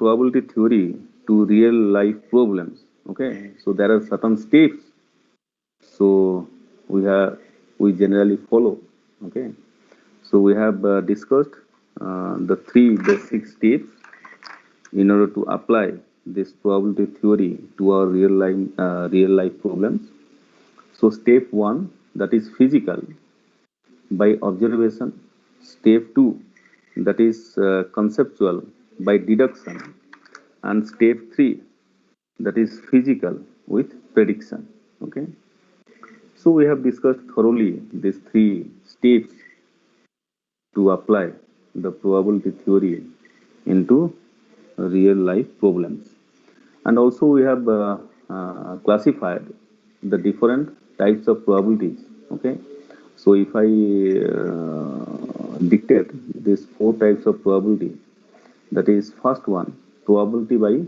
probability theory to real life problems. Okay, so there are certain steps, so we generally follow. Okay, so we have discussed the three basic steps in order to apply this probability theory to our real life problems. So step 1, that is physical by observation. Step 2, that is conceptual by deduction. And step 3, that is physical with prediction. Okay, so we have discussed thoroughly these three steps to apply the probability theory into real life problems. And also we have classified the different types of probabilities. Okay, so if I dictate these four types of probability, that is first one, probability by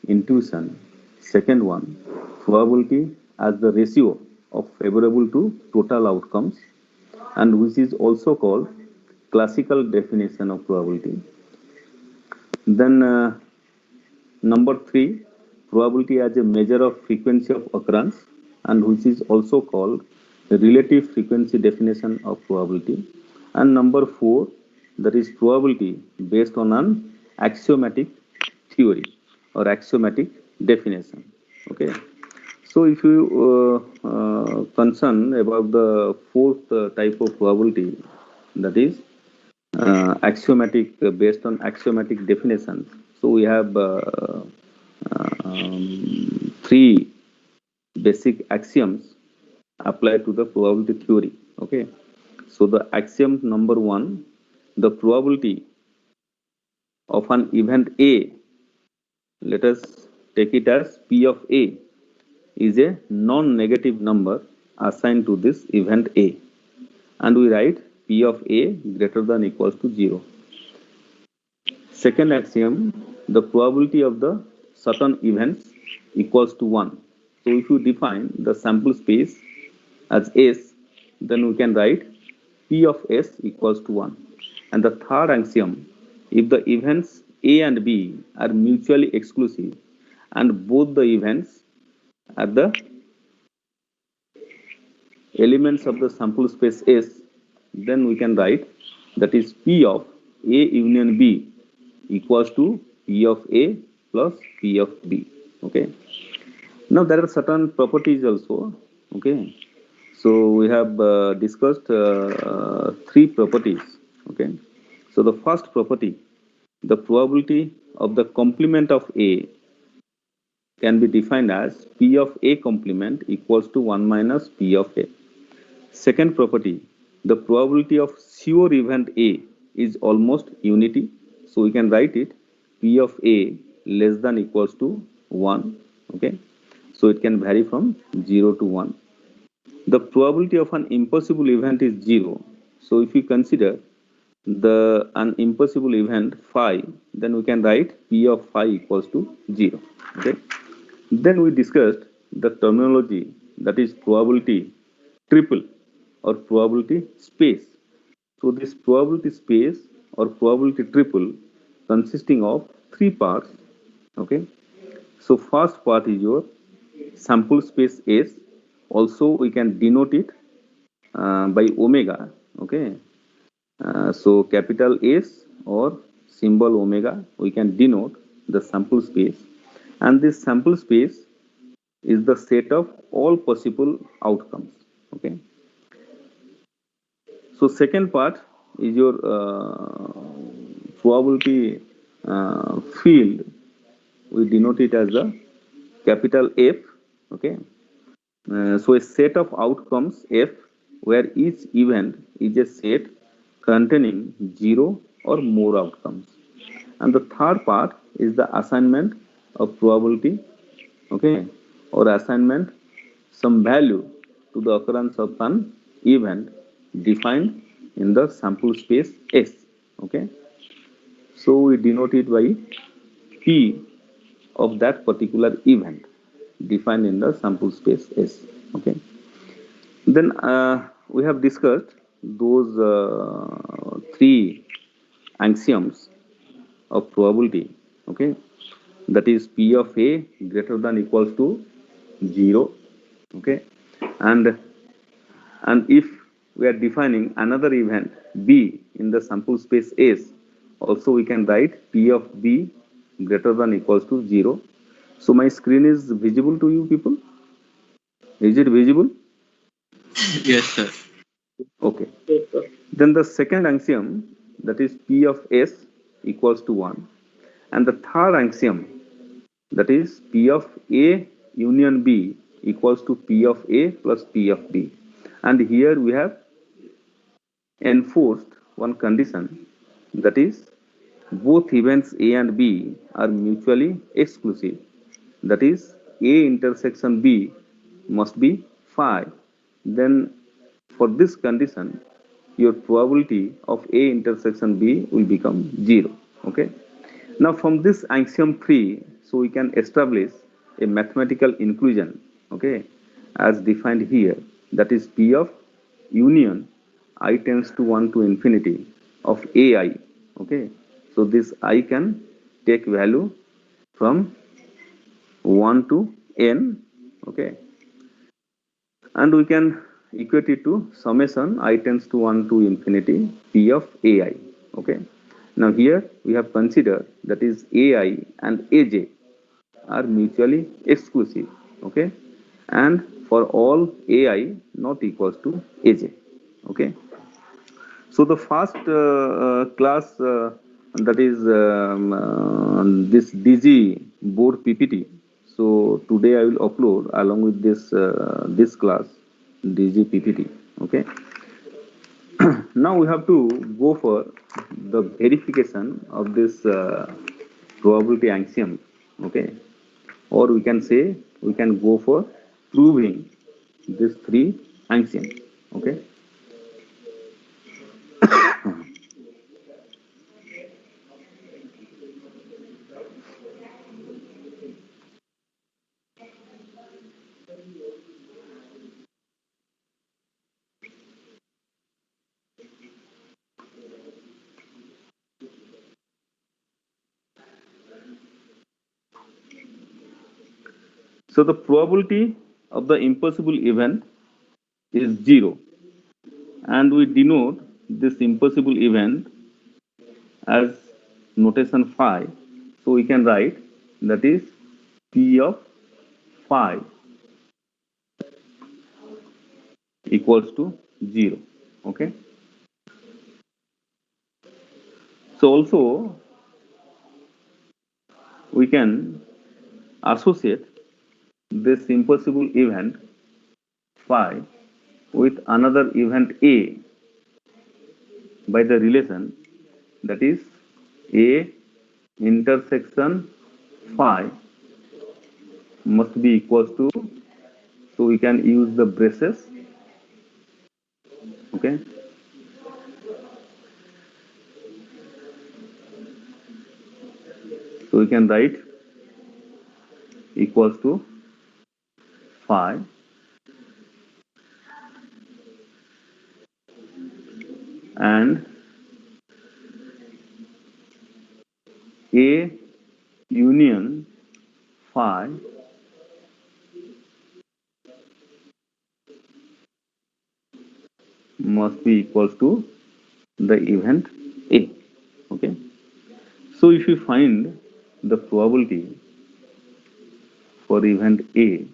intuition. Second one, probability as the ratio of favorable to total outcomes, and which is also called classical definition of probability. Then number 3, probability as a measure of frequency of occurrence, and which is also called relative frequency definition of probability. And number 4, that is probability based on an axiomatic theory or axiomatic definition. Okay, so if you concern about the fourth type of probability, that is axiomatic based on axiomatic definitions. So we have three basic axioms applied to the probability theory. Okay, so the axiom number 1, the probability of an event A, let us take it as P of A, is a non-negative number assigned to this event A, and we write P of A greater than equals to 0. Second axiom, the probability of the certain events equals to 1. So if you define the sample space as S, then we can write P of S equals to 1. And the third axiom, if the events A and B are mutually exclusive and both the events are the elements of the sample space S, then we can write that is P of A union B equals to P of A plus P of B. Okay, now there are certain properties also. Okay, so we have discussed three properties. Okay, so the first property, the probability of the complement of A can be defined as P of A complement equals to 1 minus P of A. Second property, the probability of sure event A is almost unity, so we can write it P of A less than equals to 1. Okay, so it can vary from 0 to 1. The probability of an impossible event is 0, so if we consider an impossible event phi, then we can write P of phi equals to 0. Okay, then we discussed the terminology, that is probability triple or probability space. So this probability space or probability triple consisting of three parts. Okay, so first part is your sample space S. Also we can denote it by omega. Okay, so capital S or symbol omega, we can denote the sample space, and this sample space is the set of all possible outcomes. Okay, so second part is your probability field. We denote it as a capital F. Okay, so a set of outcomes F where each event is a set containing 0 or more outcomes. And the third part is the assignment of probability. Okay, or assignment some value to the occurrence of an event defined in the sample space S. Okay, so we denote it by P of that particular event defined in the sample space S. Okay, then we have discussed those three axioms of probability. Okay, that is P of A greater than equals to 0. Okay, and if we are defining another event B in the sample space S, also we can write P of B greater than equals to 0. So my screen is visible to you people? Is it visible? Yes, sir. Okay. Then the second axiom, that is P of S equals to 1. And the third axiom, that is P of A union B equals to P of A plus P of B. And here we have enforced one condition, that is both events A and B are mutually exclusive. That is A intersection B must be phi. Then for this condition, your probability of A intersection B will become 0. Okay. Now from this axiom 3, so we can establish a mathematical inclusion, okay, as defined here, that is P of union I tends to 1 to infinity of AI, okay. So this I can take value from 1 to n, okay, and we can equate it to summation I tends to 1 to infinity P of AI, okay. Now here we have considered that is AI and AJ are mutually exclusive, okay, and for all AI not equals to AJ, okay. So the first class, that is this DG board PPT. So today I will upload along with this class DG PPT, okay. Now we have to go for the verification of this probability axiom, okay, or we can say we can go for proving these three axioms, okay. So the probability of the impossible event is 0, and we denote this impossible event as notation phi. So we can write that is P of phi equals to 0, okay. So also we can associate this impossible event phi with another event A by the relation, that is A intersection phi must be equals to, so we can use the braces, okay. So we can write equals to phi and A union phi must be equals to the event A, okay. So if you find the probability for event A,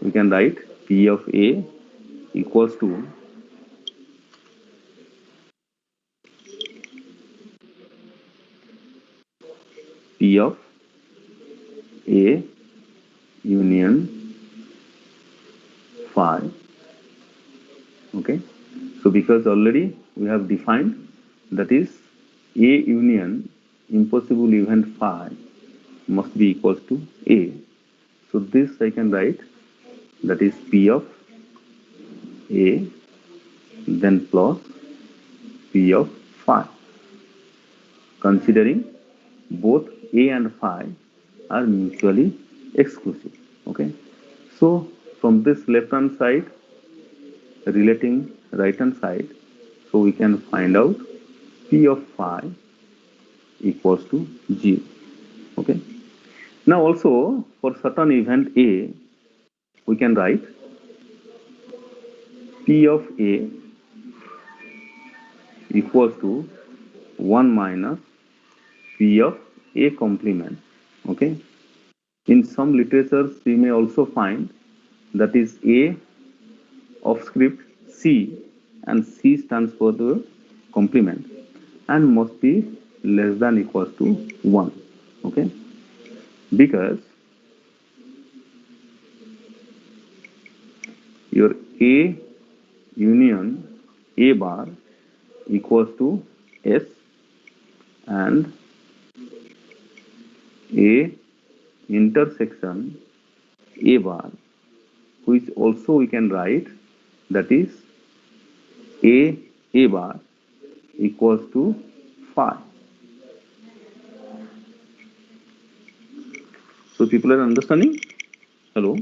we can write P of A equals to P of A union phi, okay. So because already we have defined, that is A union impossible event phi must be equals to A. So this I can write, that is P of A then plus P of phi, considering both A and phi are mutually exclusive, okay. So from this left hand side relating right hand side, so we can find out P of phi equals to 0, Okay. Now also for certain event A, we can write P of A equals to 1 minus P of A complement. Okay. In some literatures, we may also find that is A of script C, and C stands for the complement and must be less than equals to 1. Okay. Because your A union A bar equals to S, and A intersection A bar, which also we can write that is A bar equals to phi. So people are understanding? Hello?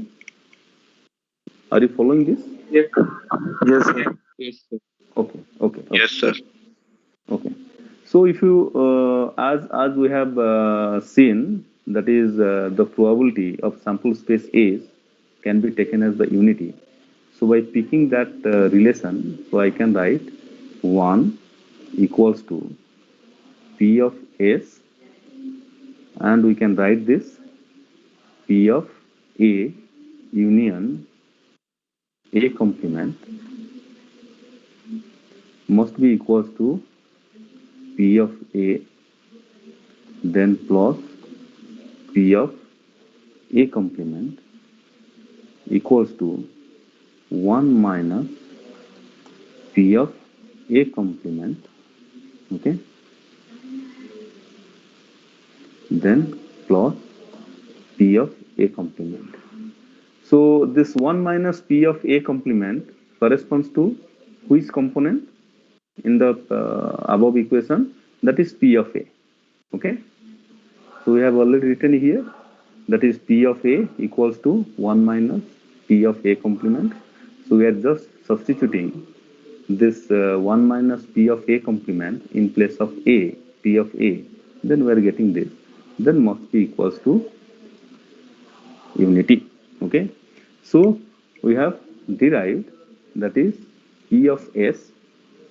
Are you following this? Yes. Yes, sir. Yes, sir. Okay. Yes, sir. Okay. So if you, as we have seen, that is the probability of sample space S can be taken as the unity. So by picking that relation, so I can write 1 equals to P of S, and we can write this P of A union A complement must be equals to P of A, then plus P of A complement equals to 1 minus P of A complement, okay, then plus P of A complement. So this 1 minus P of A complement corresponds to which component in the above equation? That is P of A, okay. So we have already written here, that is P of A equals to 1 minus P of A complement. So we are just substituting this 1 minus P of A complement in place of A, P of A, then we are getting this. Then must be equals to unity. Okay. So we have derived that is P of S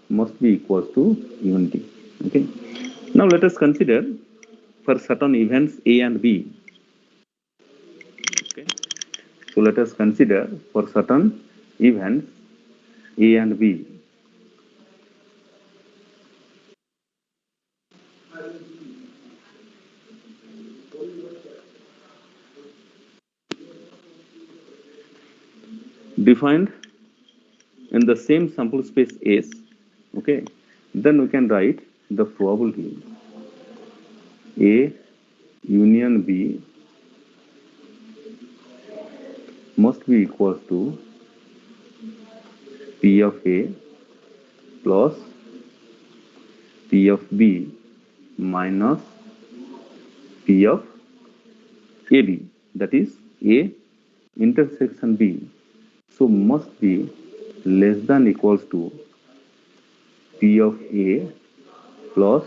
must be equals to unity. Okay. Now let us consider for certain events A and B. Okay. So let us consider for certain events A and B. Defined in the same sample space S, okay, then we can write the probability A union B must be equals to P of A plus P of B minus P of AB, that is A intersection B. So must be less than equals to P of A plus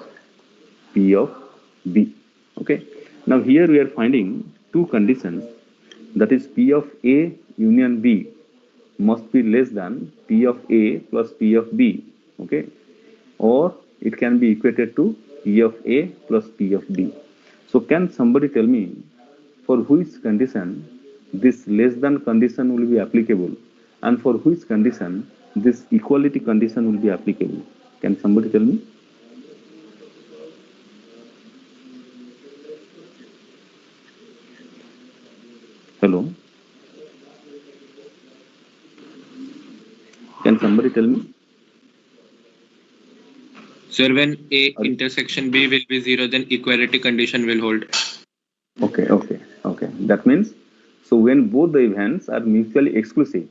P of B. Okay. Now here we are finding two conditions, that is P of A union B must be less than P of A plus P of B. Okay. Or it can be equated to P of A plus P of B. So can somebody tell me for which condition this less than condition will be applicable, and for which condition this equality condition will be applicable? Can somebody tell me? Hello? Can somebody tell me? Sir, when A intersection B will be 0, then equality condition will hold. Okay. That means, so when both the events are mutually exclusive,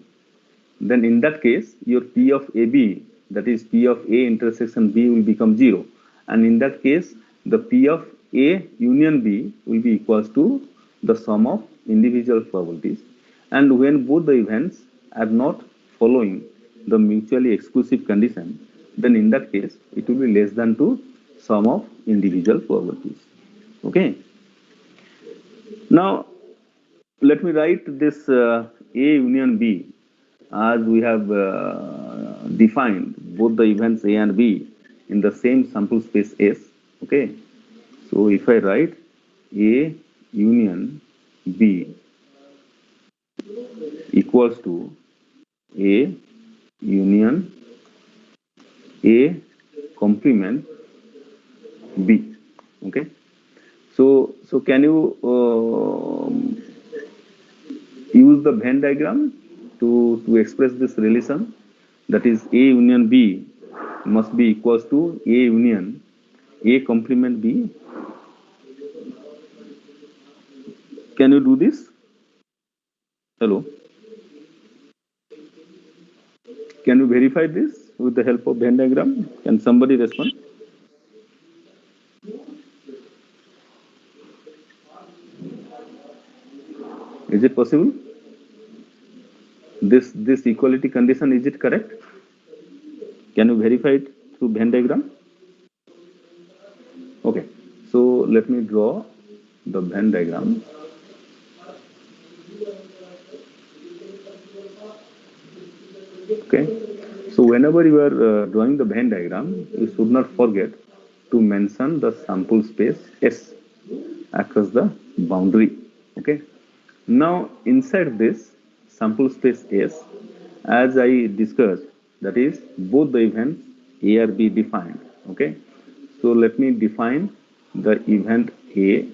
then in that case, your P of AB, that is P of A intersection B, will become 0. And in that case, the P of A union B will be equals to the sum of individual probabilities. And when both the events are not following the mutually exclusive condition, then in that case, it will be less than to sum of individual probabilities. Okay. Now, let me write this A union B as we have defined both the events A and B in the same sample space S. Okay. So if I write A union B equals to A union A complement B. Okay. So can you use the Venn diagram to express this relation? That is A union B must be equals to A union A complement B. Can you do this? Hello. Can you verify this with the help of Venn diagram? Can somebody respond? Is it possible? This equality condition, is it correct? Can you verify it through Venn diagram? Okay. So let me draw the Venn diagram. Okay. So whenever you are drawing the Venn diagram, you should not forget to mention the sample space S across the boundary. Okay. Now inside this sample space S, as I discussed, that is both the events A or B defined. Okay. So let me define the event A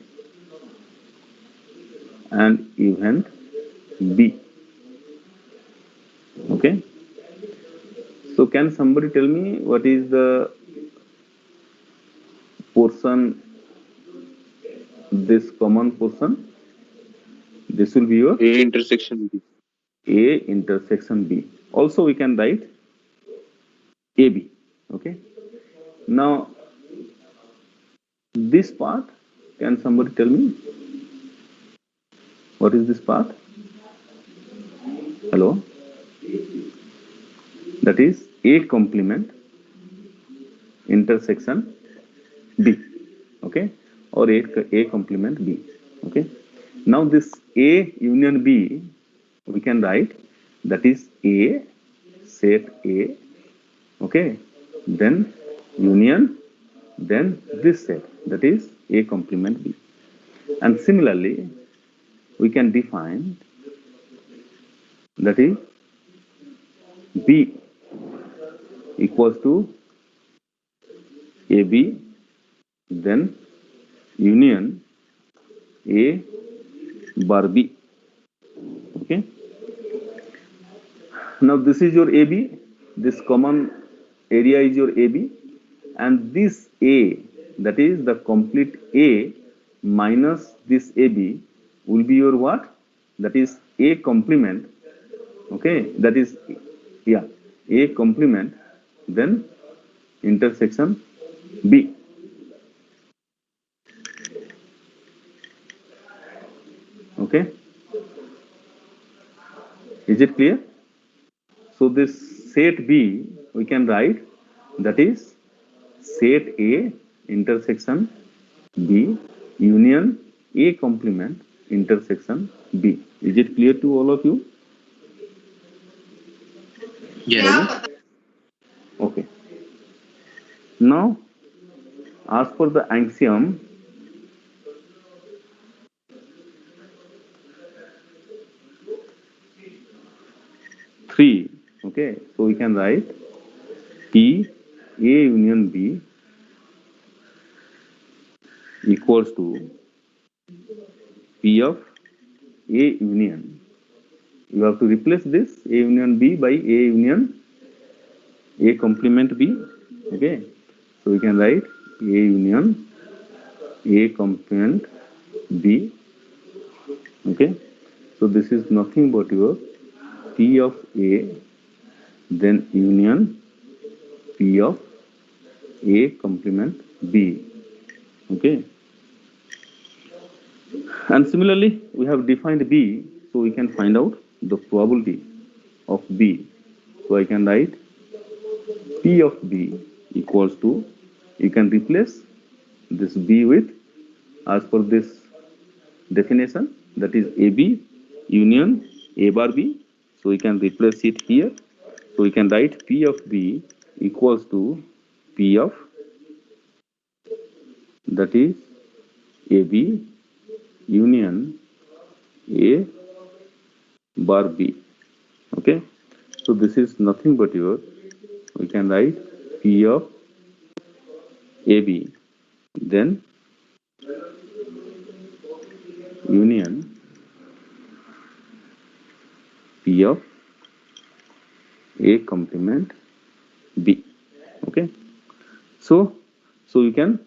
and event B. Okay. So can somebody tell me what is the portion, this common portion? This will be your A intersection B. A intersection B. Also we can write AB. Okay. Now this part, can somebody tell me what is this part? Hello. That is A complement intersection B. Okay. Or A complement B. Okay. Now this A union B we can write, that is A set A. Okay. Then union, then this set, that is A complement B. And similarly we can define, that is B equals to AB, then union A bar B. Okay. Now this is your AB, this common area is your AB, and this A, that is the complete A minus this AB will be your what? That is A complement. Okay, that is, yeah, A complement, then intersection B. Okay, is it clear? So this set B we can write, that is set A intersection B union A complement intersection B. Is it clear to all of you? Yes. Okay. Now, as per the axiom, three. Okay, so we can write P A union B equals to P of A union. You have to replace this A union B by A union A complement B. Okay, so we can write A union A complement B. Okay, so this is nothing but your P of A, then union P of A complement B. Okay, and similarly we have defined B, so we can find out the probability of B. So I can write P of B equals to, you can replace this B with, as per this definition, that is AB union A bar B. So we can replace it here. So we can write P of B equals to P of, that is AB union A bar B. Okay. So this is nothing but your, we can write P of AB, then union P of A complement B. Okay. So you can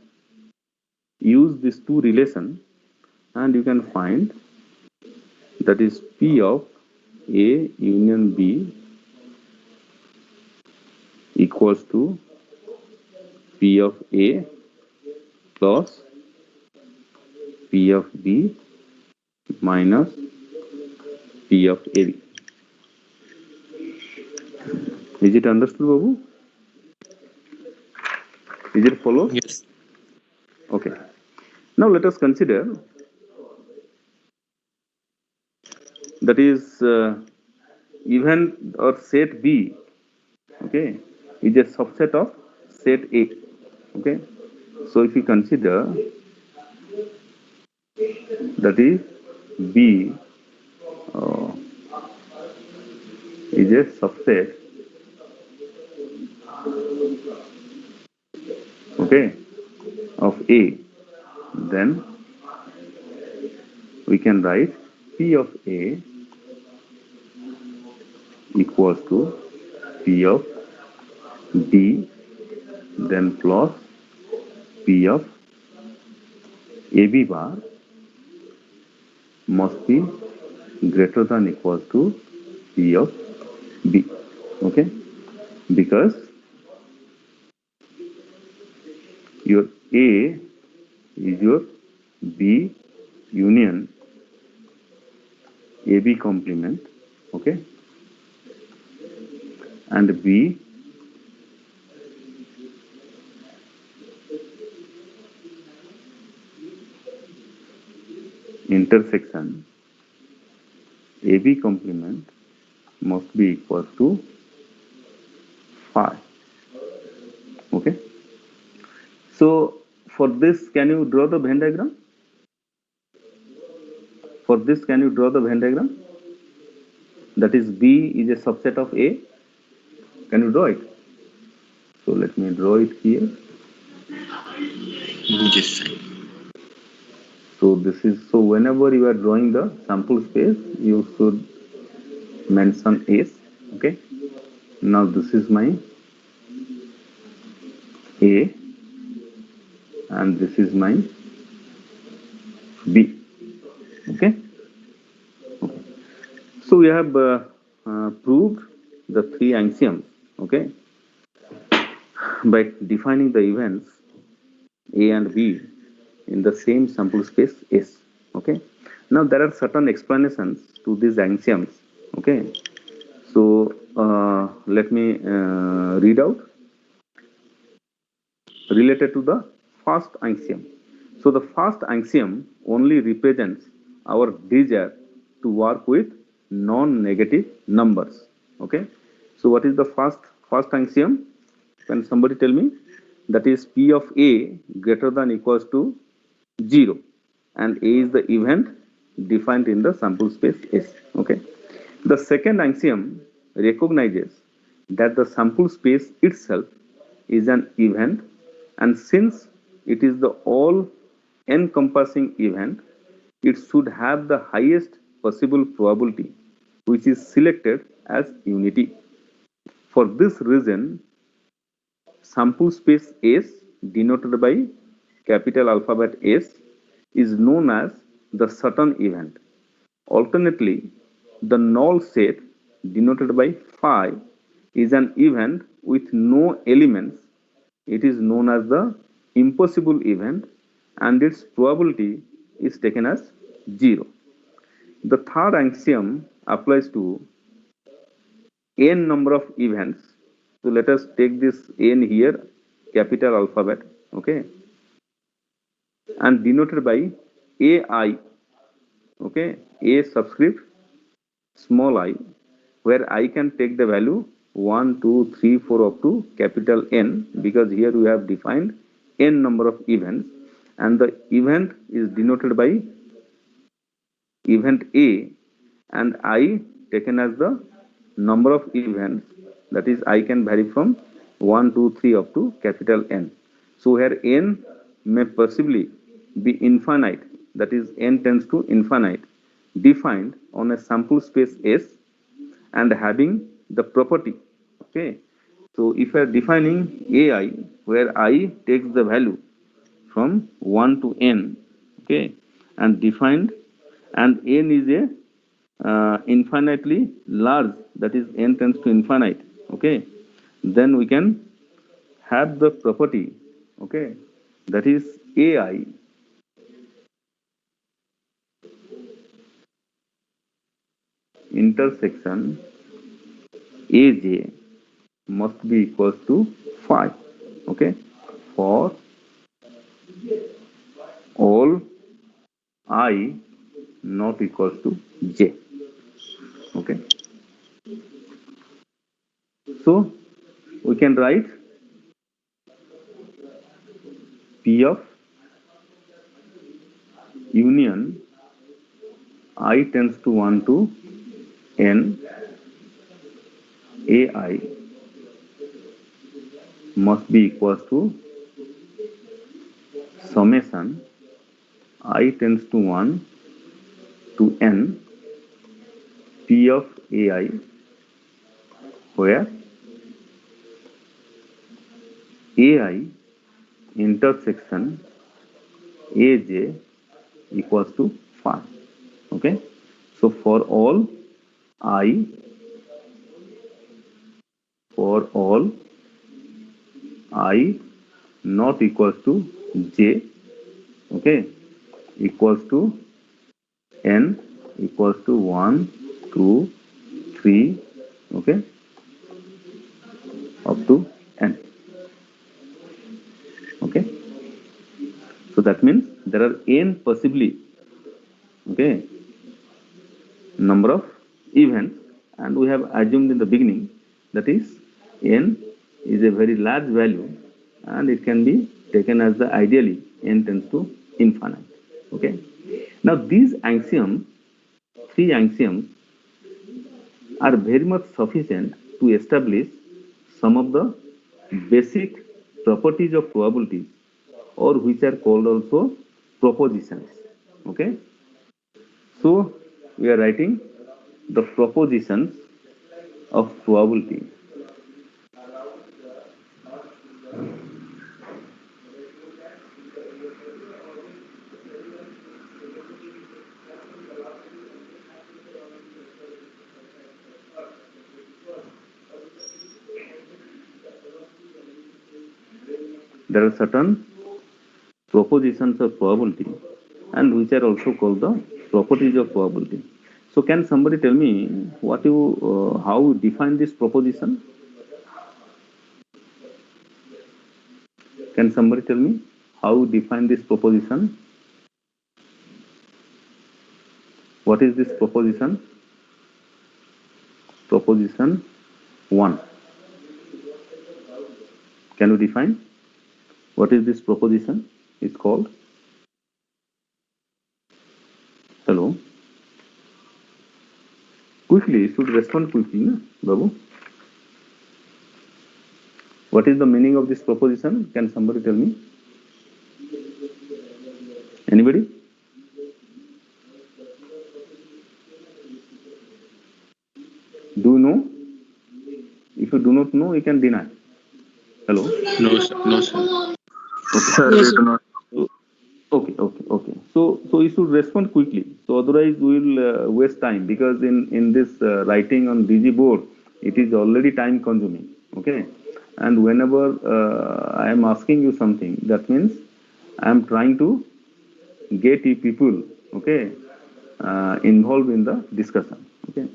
use these two relation and you can find, that is P of A union B equals to P of A plus P of B minus P of AB. Is it understood, Babu? Is it follow? Yes. Okay. Now let us consider, that is event or set B, okay, is a subset of set A. Okay. So if you consider, that is B is a subset, okay, of A, then we can write P of A equals to P of B, then plus P of AB bar must be greater than equals to P of B. Okay, because your A is your B union AB complement, okay, and B intersection AB complement must be equal to phi. Okay. So for this, can you draw the Venn diagram? For this, can you draw the Venn diagram? That is B is a subset of A. Can you draw it? So let me draw it here. Yes, sir. So this is, so whenever you are drawing the sample space, you should mention S. Okay. Now this is my A and this is my B. Okay. So we have proved the three axioms, okay, by defining the events A and B in the same sample space S. Okay. Now there are certain explanations to these axioms. Okay. So let me read out related to the first axiom. So the first axiom only represents our desire to work with non-negative numbers. Okay. So what is the first axiom? Can somebody tell me? That is P of A greater than equals to 0, and A is the event defined in the sample space S. Okay. The second axiom recognizes that the sample space itself is an event, and since it is the all encompassing event, it should have the highest possible probability, which is selected as unity. For this reason, sample space S, denoted by capital alphabet S, is known as the certain event. Alternately, the null set, denoted by phi, is an event with no elements. It is known as the impossible event, and its probability is taken as 0. The third axiom applies to n number of events. So let us take this n here, capital alphabet, okay, and denoted by AI, okay, A subscript small I, where I can take the value 1, 2, 3, 4 up to capital N, because here we have defined N number of events, and the event is denoted by event A, and I taken as the number of events, that is I can vary from 1, 2, 3 up to capital N. So here N may possibly be infinite, that is N tends to infinite, defined on a sample space S and having the property, okay. So if we are defining AI, where I takes the value from 1 to N, okay, and defined, and N is a infinitely large, that is N tends to infinite, okay, then we can have the property, okay, that is AI intersection AJ must be equals to 5, okay, for all I not equals to J, okay. So we can write P of union I tends to 1 to N AI must be equals to summation I tends to 1 to N P of AI, where AI intersection AJ equals to 5, okay. So for all I not equals to J, okay, equals to N equals to 1, 2, 3, okay, up to N, okay. So that means there are N possibly, okay, number of events, and we have assumed in the beginning that is N is a very large value, and it can be taken as the ideally N tends to infinite, okay. Now these axioms, three axioms, are very much sufficient to establish some of the basic properties of probabilities, or which are called also propositions, okay. So we are writing the propositions of probability. There are certain propositions of probability, and which are also called the properties of probability. So can somebody tell me what you how you define this proposition? Can somebody tell me how you define this proposition? What is this proposition? Proposition 1. Can you define what is this proposition? It's called. Hello. Quickly, you should respond quickly, na, Babu. What is the meaning of this proposition? Can somebody tell me? Anybody? Do you know? If you do not know, you can deny. Hello. No, sir. No, sir. Okay. Sir, we do not. Okay. So you should respond quickly. So otherwise we will waste time, because in this writing on DG board, it is already time consuming. Okay. And whenever I am asking you something, that means I am trying to get you people, okay, involved in the discussion. Okay.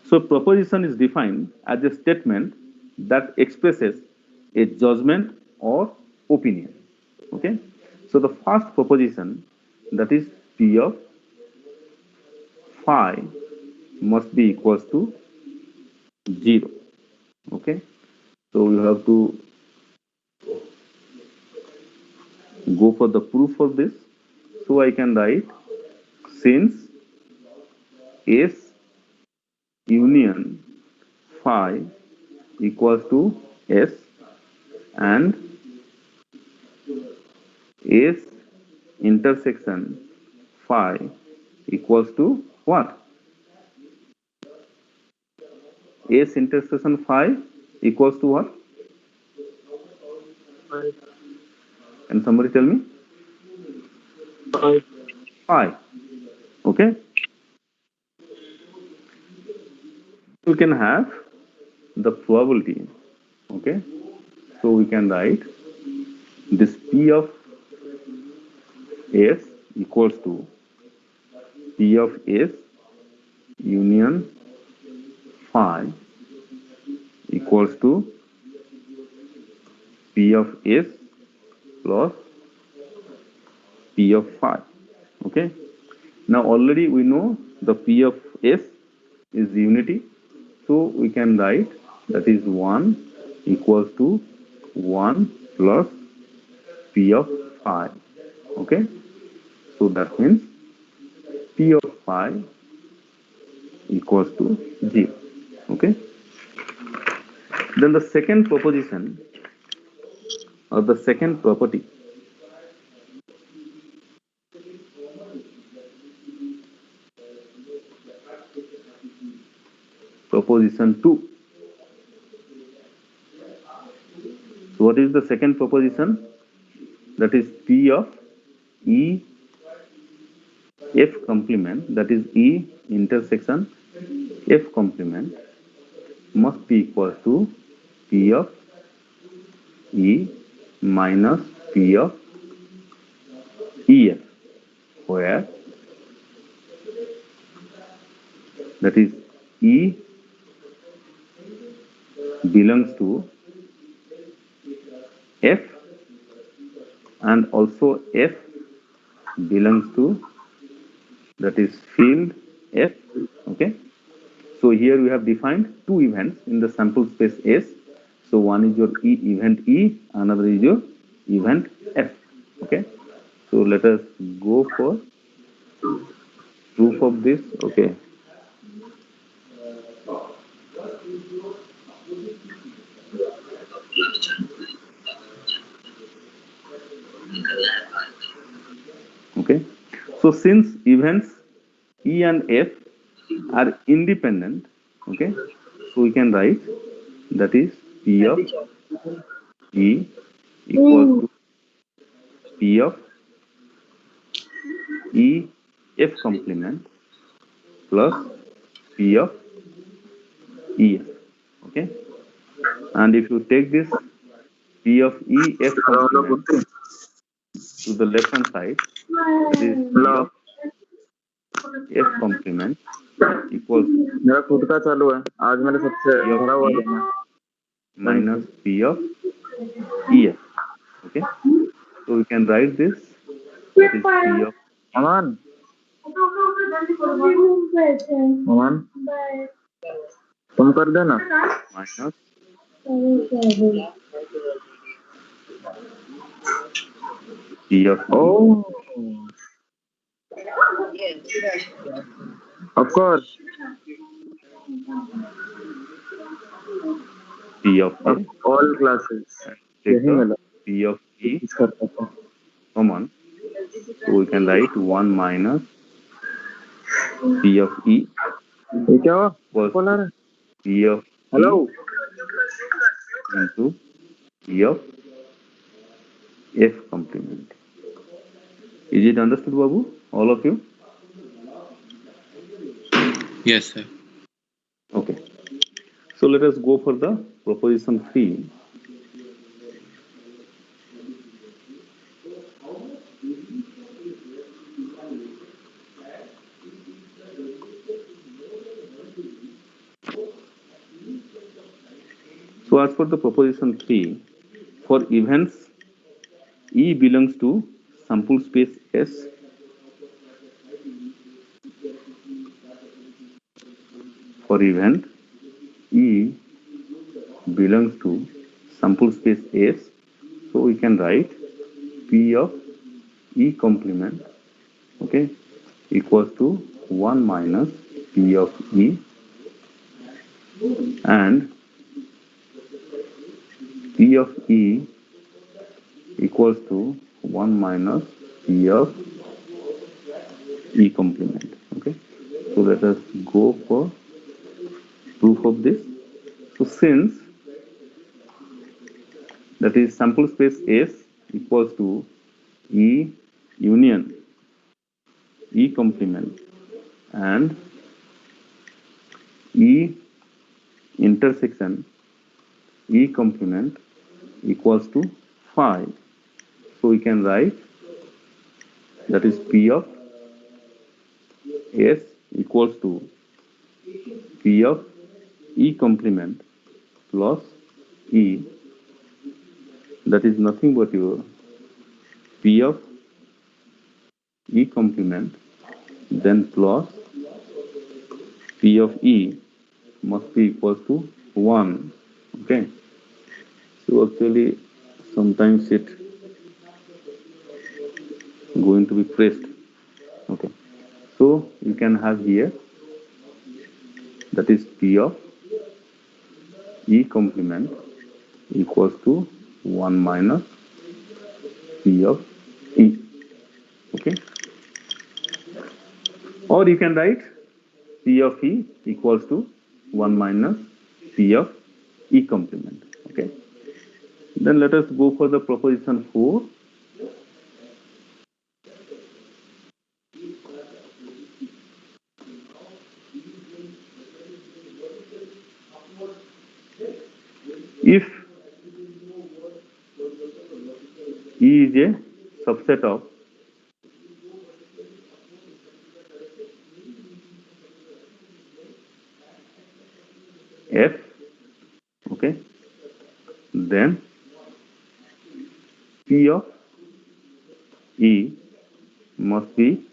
So proposition is defined as a statement that expresses a judgment or opinion. Okay. So the first proposition, that is P of phi must be equals to 0. Okay, so we have to go for the proof of this. So I can write, since S union phi equals to S and S intersection phi equals to what? S intersection phi equals to what? Can somebody tell me? Phi. Okay. We can have the probability. Okay. So we can write this P of S equals to P of S union phi equals to P of S plus P of phi. Okay. Now already we know the P of S is unity. So we can write that is 1 equals to 1 plus P of phi. Okay. So that means P of phi equals to 0. Okay. Then the second proposition or the second property, proposition 2. So what is the second proposition? That is P of E F complement, that is E intersection F complement must be equal to P of E minus P of EF, where that is E belongs to F and also F belongs to, that is field F. Okay. So here we have defined two events in the sample space S. So one is your event E, another is your event F. Okay. So let us go for proof of this. Okay. Okay. So since events E and F are independent, okay, so we can write that is P of E equals to P of E F complement plus P of EF. Okay. And if you take this P of E F complement to the left hand side, that is P of F complement equals मेरा खुद का चालू है आज मैंने सबसे भरा हुआ है minus P of EF. Okay. So we can write this, that is P of अमन अमन तुम कर देना minus P of oh of course P of A, all classes take यही the मिला P of E करता था common. So we can write 1 minus P of E ये क्या हुआ was कौन आ रहा है P of hello E into P of F complement. Is it understood, Babu? All of you? Yes, sir. Okay. So let us go for the proposition 3. So as for the proposition 3, for events E belongs to sample space S, for event E belongs to sample space S, so we can write P of E complement, okay, equals to 1 minus P of E, and P of E equals to 1 minus P of E complement. Okay, so let us go for proof of this. So since that is sample space S equals to E union E complement and E intersection E complement equals to phi, so we can write that is P of S equals to P of E complement plus E, that is nothing but your P of E complement then plus P of E must be equal to 1. Okay, so actually sometimes it going to be pressed. Okay, so you can have here that is P of E complement equals to 1 minus P of E. Okay, or you can write P of E equals to 1 minus P of E complement. Okay, then let us go for the proposition 4. If E is a subset of F, okay, then P of E must be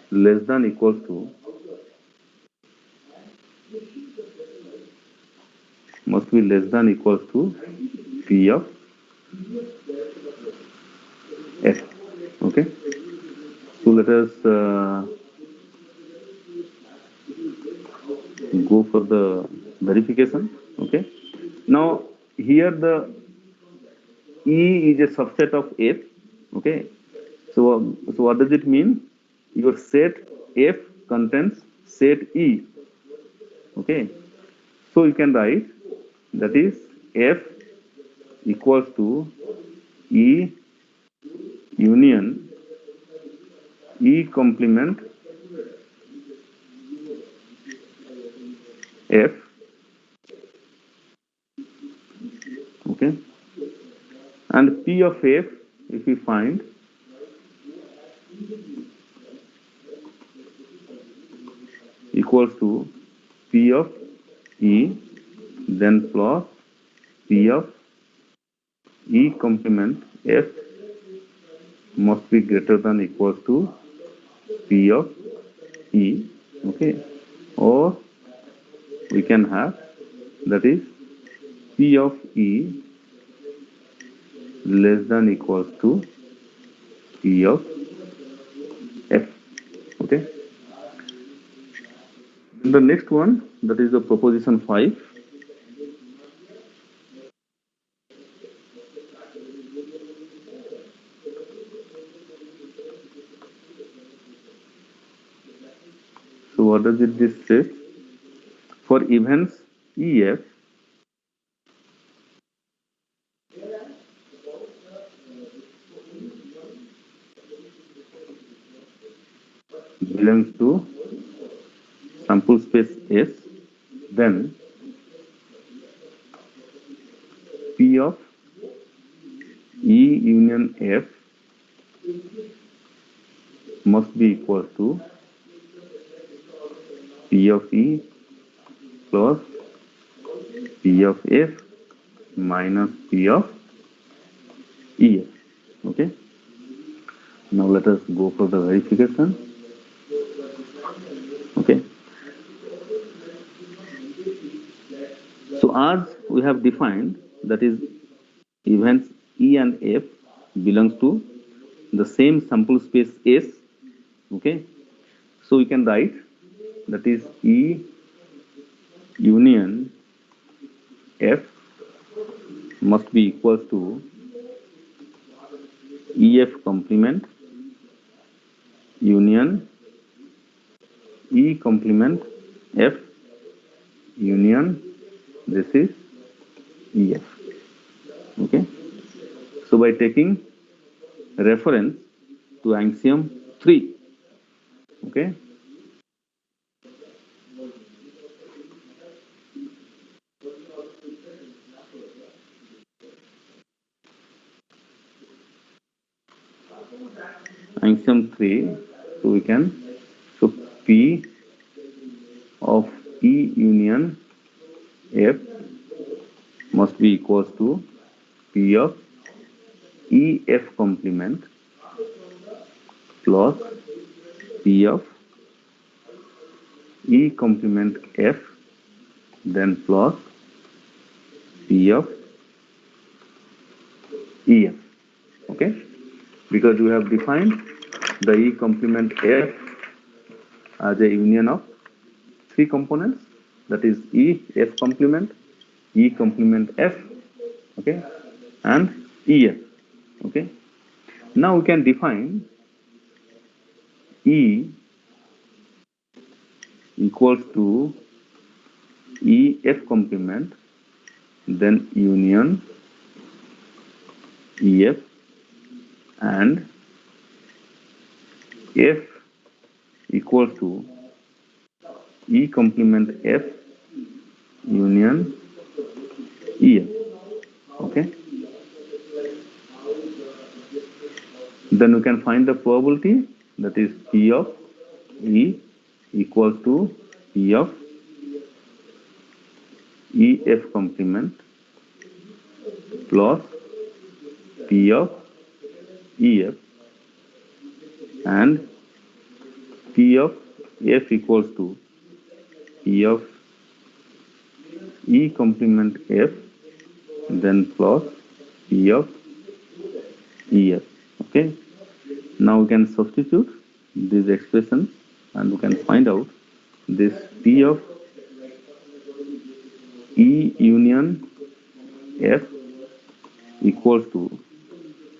less than equals to P of F. Okay, so let us go for the verification. Okay, now here the E is a subset of F. Okay, so what does it mean? Your set F contains set E. Okay, so you can write that is F equals to E union E complement F. Okay, and P of F, if we find, equals to P of E then plus P of E complement F must be greater than equals to P of E. Okay, or we can have that is P of E less than equals to P of F. Okay, the next one, that is the proposition 5. So what does it this say? For events EF belongs to sample space S, then P of E union F must be equal to P of E plus P of F minus P of EF. Okay, now let us go for the verification. Okay, So as we have defined, that is events E and F belongs to the same sample space S. Okay, so we can write that is E union F must be equal to EF complement union E complement F union, this is EF. Okay, so by taking reference to axiom 3, okay, axiom 3, so we can, so P of E union F must be equals to P of EF complement plus P of E complement F, then plus P of EF. Okay, because we have defined the E complement F as a union of 3 components, that is E F complement, E complement F, okay, and EF. Okay, now we can define E equals to EF complement, then union EF, and F equals to E complement F union EF. Okay, then we can find the probability, that is P of E equals to P of EF complement plus P of EF, and P of F equals to P of E complement F, then plus P of EF. Okay, now we can substitute these expressions and we can find out this P of E union F equals to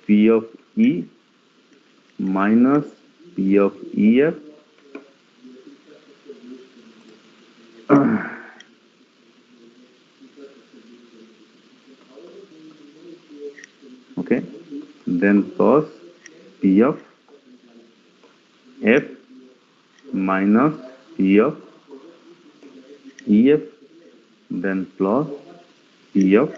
P of E minus P of EF okay, then plus P of F minus P of EF, then plus P of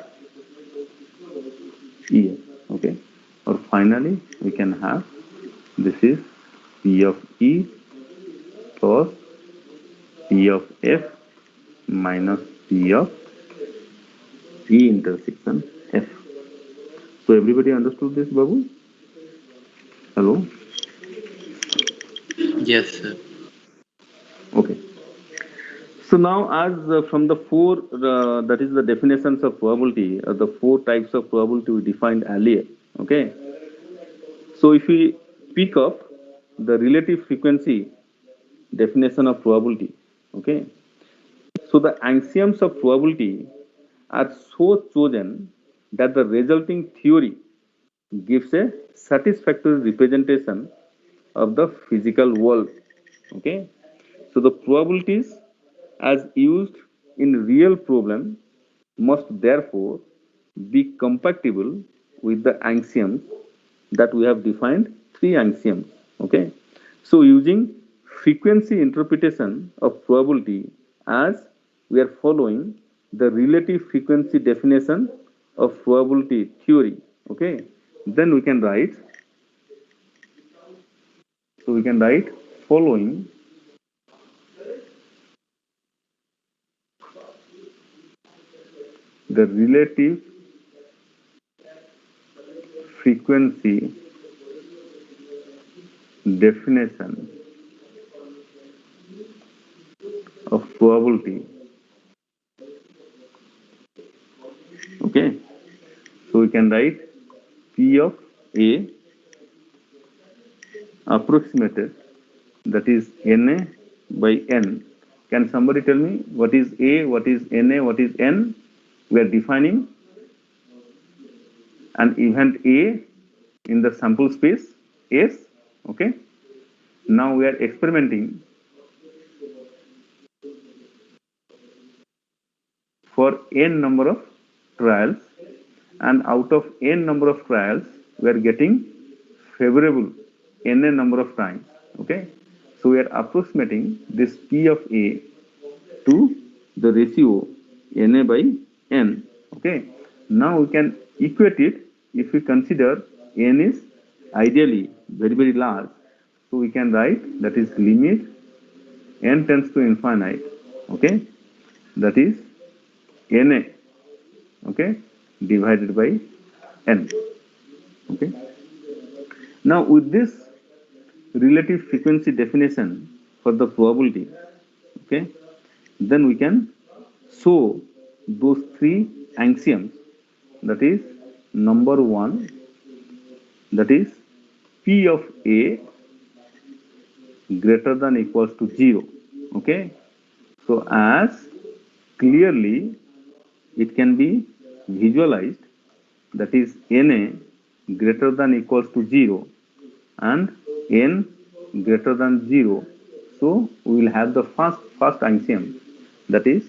EF. Okay, or finally we can have, this is P of E plus P of F minus P of E intersection F. So everybody understood this, Babu? Hello? Yes, sir. Okay. So now, as from the 4, that is the definitions of probability, the 4 types of probability we defined earlier. Okay. So if we pick up the relative frequency definition of probability, okay. So the axioms of probability are so chosen that the resulting theory gives a satisfactory representation of the physical world. Okay, so the probabilities as used in real problem must therefore be compatible with the axioms that we have defined, 3 axioms. Okay, so using frequency interpretation of probability, as we are following the relative frequency definition of probability theory. Okay, then we can write, so we can write following the relative frequency definition of probability can write P of A approximated, that is Na by N. Can somebody tell me what is A, what is Na, what is N? We are defining an event A in the sample space S. Okay. Now we are experimenting for n number of trials, and out of n number of trials we are getting favorable n number of times. Okay, so we are approximating this P of A to the ratio Na by N. Okay, now we can equate it if we consider N is ideally very large. So we can write that is limit N tends to infinite. Okay, that is Na, okay, divided by N. Okay, now with this relative frequency definition for the probability, okay, then we can show those three axioms, that is number one, that is P of A greater than equals to 0. Okay, so as clearly it can be visualized, that is Na greater than equals to 0 and N greater than 0. So we will have the first axiom, that is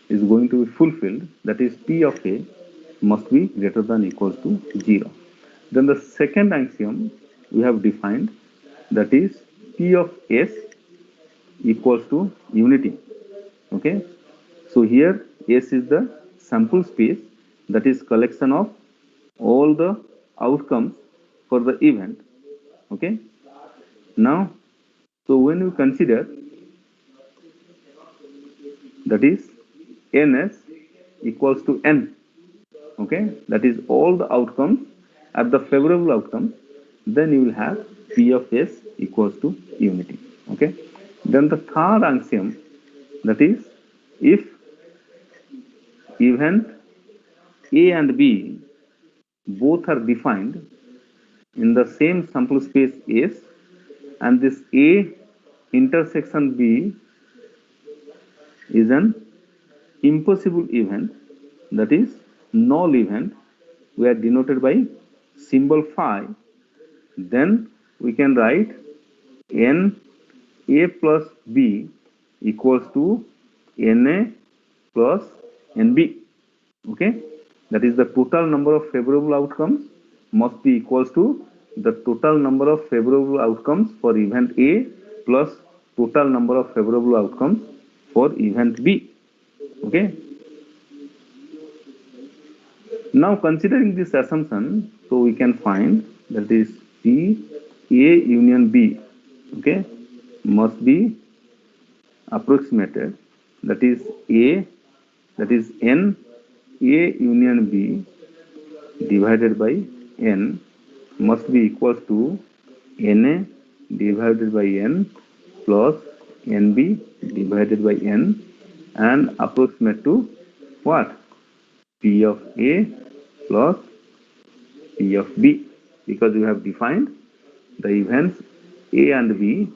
going to be fulfilled, that is P of A must be greater than equals to 0. Then the second axiom we have defined, that is P of S equals to unity. Okay, so here S is the sample space, that is collection of all the outcomes for the event. Okay, now so when we consider, that is Ns equals to N, okay, that is all the outcomes at the favorable outcome, then you will have P of S equals to unity. Okay, then the third axiom, that is if event A and B both are defined in the same sample space S, and this A intersection B is an impossible event, that is null event, we are denoted by symbol phi, then we can write N A plus B equals to Na plus Nb. Okay, that is the total number of favorable outcomes must be equals to the total number of favorable outcomes for event A plus total number of favorable outcomes for event B. Okay, now considering this assumption, so we can find that is P A union B, okay, must be approximated, that is A, that is N A union B divided by N must be equals to Na divided by N plus Nb divided by N, and approximate to what? P of A plus P of B, because we have defined the events A and B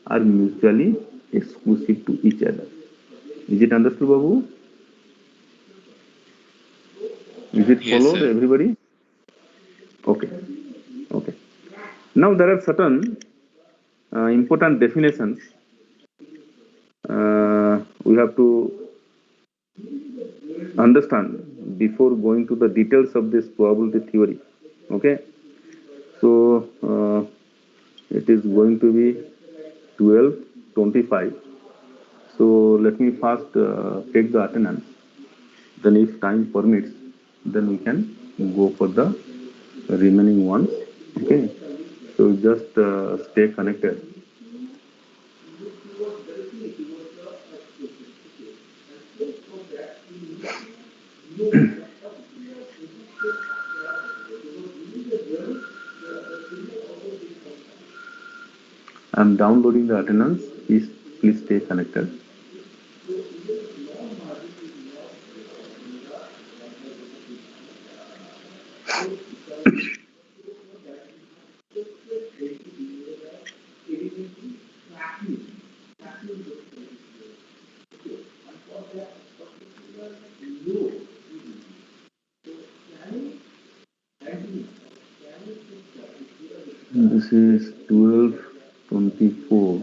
are mutually exclusive to each other. Is it understood, Babu? Is it Yes, followed, sir. everybody? Okay. Okay. Now there are certain important definitions we have to understand before going to the details of this probability theory. Okay. So it is going to be 12:25. So let me first take the attendance. Then if time permits, then we can go for the remaining ones. Okay, so just stay connected. I'm downloading the attendance. Please stay connected. This is 12, 24.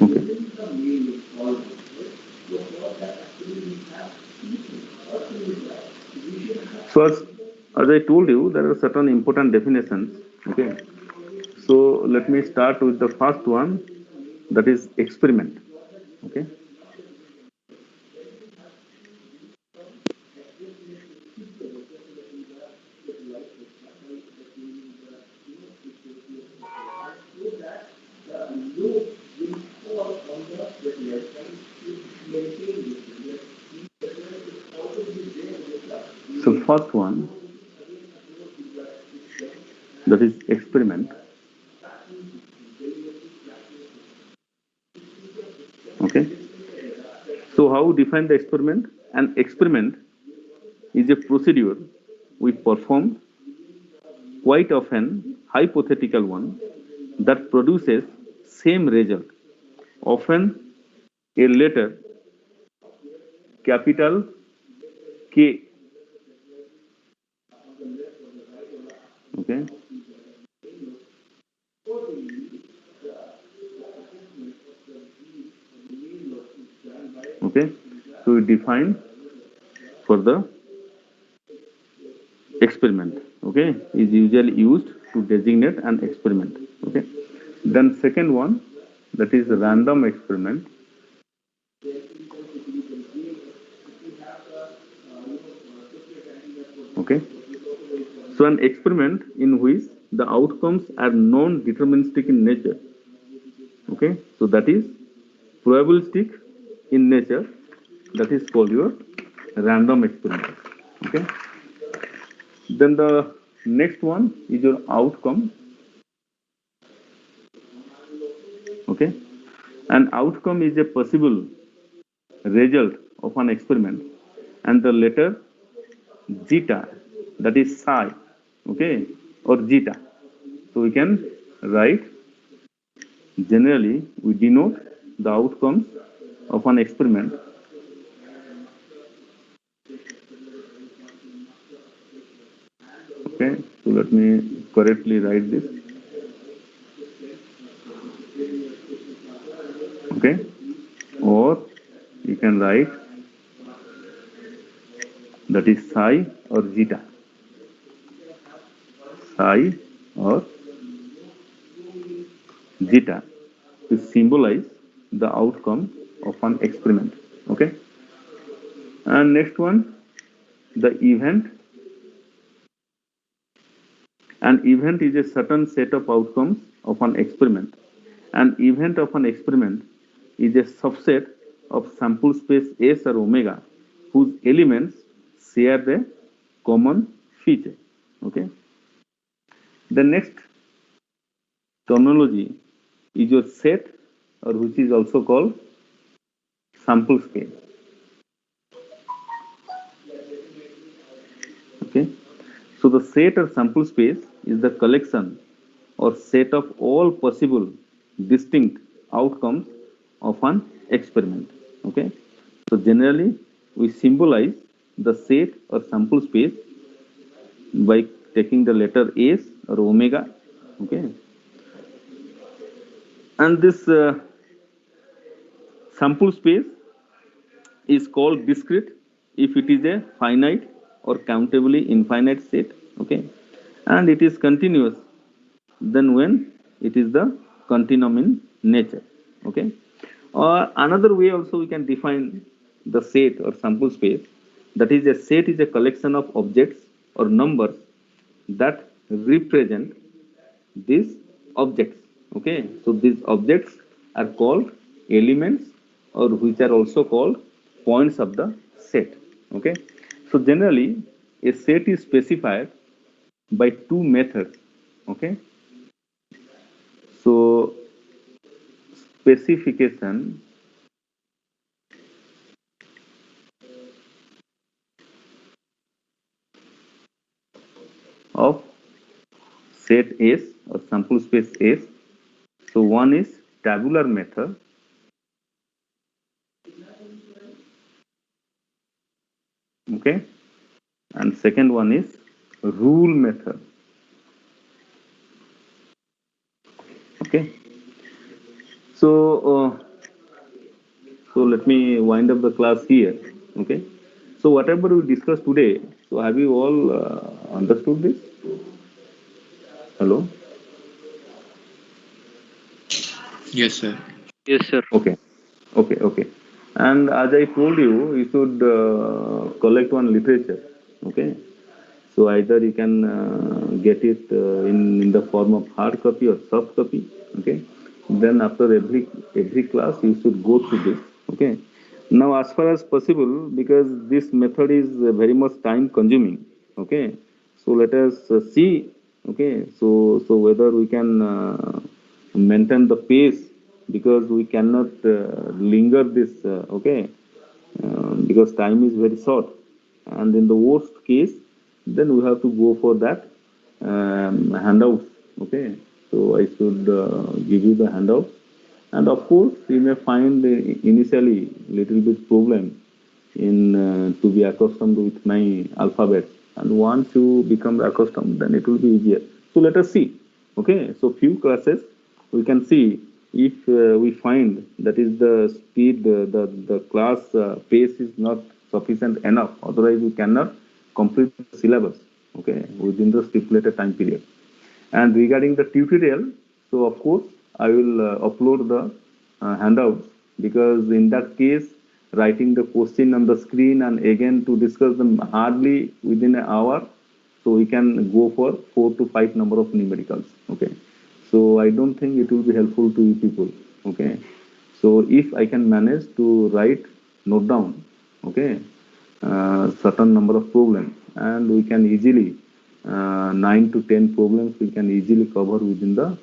Okay. So as I told you, there are certain important definitions. Okay. So let me start with the first one, that is experiment. Okay. So first one, that is experiment. Okay. So how we define the experiment? An experiment is a procedure we perform, quite often hypothetical one, that produces same result, often a letter capital K. Okay. Okay. So we define for the experiment. Okay, is usually used to designate an experiment. Okay. Then second one, that is random experiment. Okay. So an experiment in which the outcomes are non-deterministic in nature. Okay. So that is probabilistic in nature. That is called your random experiment. Okay. Then the next one is your outcome. Okay. An outcome is a possible result of an experiment, and the letter zeta, that is psi, okay, or zeta. So we can write, generally we denote the outcomes of an experiment okay. So let me correctly write this. Okay, or you can write that is psi or zeta, psi or zeta, to symbolize the outcome of an experiment. Okay. And next one, the event. An event is a certain set of outcomes of an experiment. An event of an experiment is a subset of sample space S or omega whose elements share the common feature. Okay. The next terminology is your set, or which is also called sample space. Okay. So the set or sample space is the collection or set of all possible distinct outcomes of an experiment. Okay. So generally we symbolize the set or sample space by taking the letter S or omega. Okay. And this sample space is called discrete if it is a finite or countably infinite set. Okay. And it is continuous then when it is the continuum in nature. Okay. Or another way also we can define the set or sample space, that is, a set is a collection of objects or numbers that represent these objects. Okay. So these objects are called elements, or which are also called points of the set. Okay. So generally a set is specified by two methods. Okay. So specification of set S or sample space S. So one is tabular method. Okay. And second one is rule method. Okay. So let me wind up the class here. Okay. So whatever we discussed today, so have you all understood this? Hello. Yes, sir. Yes, sir. Okay. Okay. And as I told you, you should collect one literature. Okay. So either you can get it in the form of hard copy or soft copy. Okay. Then after every class, you should go through this. Okay. Now, as far as possible, because this method is very much time consuming. Okay. So let us see. Okay. So whether we can maintain the pace, because we cannot linger this. Okay. Because time is very short, and in the worst case, then we have to go for that handouts. Okay, so I should give you the handout, and of course you may find initially little bit problem in to be accustomed with my alphabet, and once you become accustomed, then it will be easier. So let us see. Okay, so few classes we can see if we find that is the speed, the class pace is not sufficient enough, otherwise we cannot complete the syllabus, okay, within the stipulated time period. And regarding the tutorial, so of course I will upload the handouts, because in that case writing the question on the screen and again to discuss them hardly within an hour, so we can go for 4 to 5 number of numericals. Okay, so I don't think it will be helpful to you people. Okay, so if I can manage to write, note down, okay, certain number of problems, and we can easily 9 to 10 problems we can easily cover within the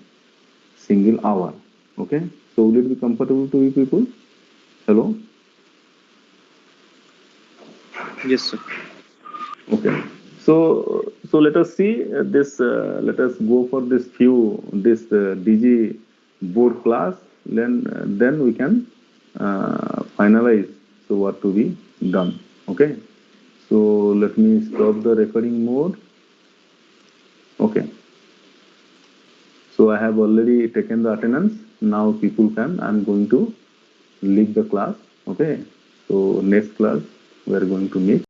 single hour. Okay, so will it be comfortable to you people? Hello. Yes, sir. Okay, so let us see this. Let us go for this DG board class. Then we can finalize. So what to be done? Okay. So let me stop the recording mode. Okay. So I have already taken the attendance. Now people can. I'm going to leave the class. Okay. So next class we are going to meet.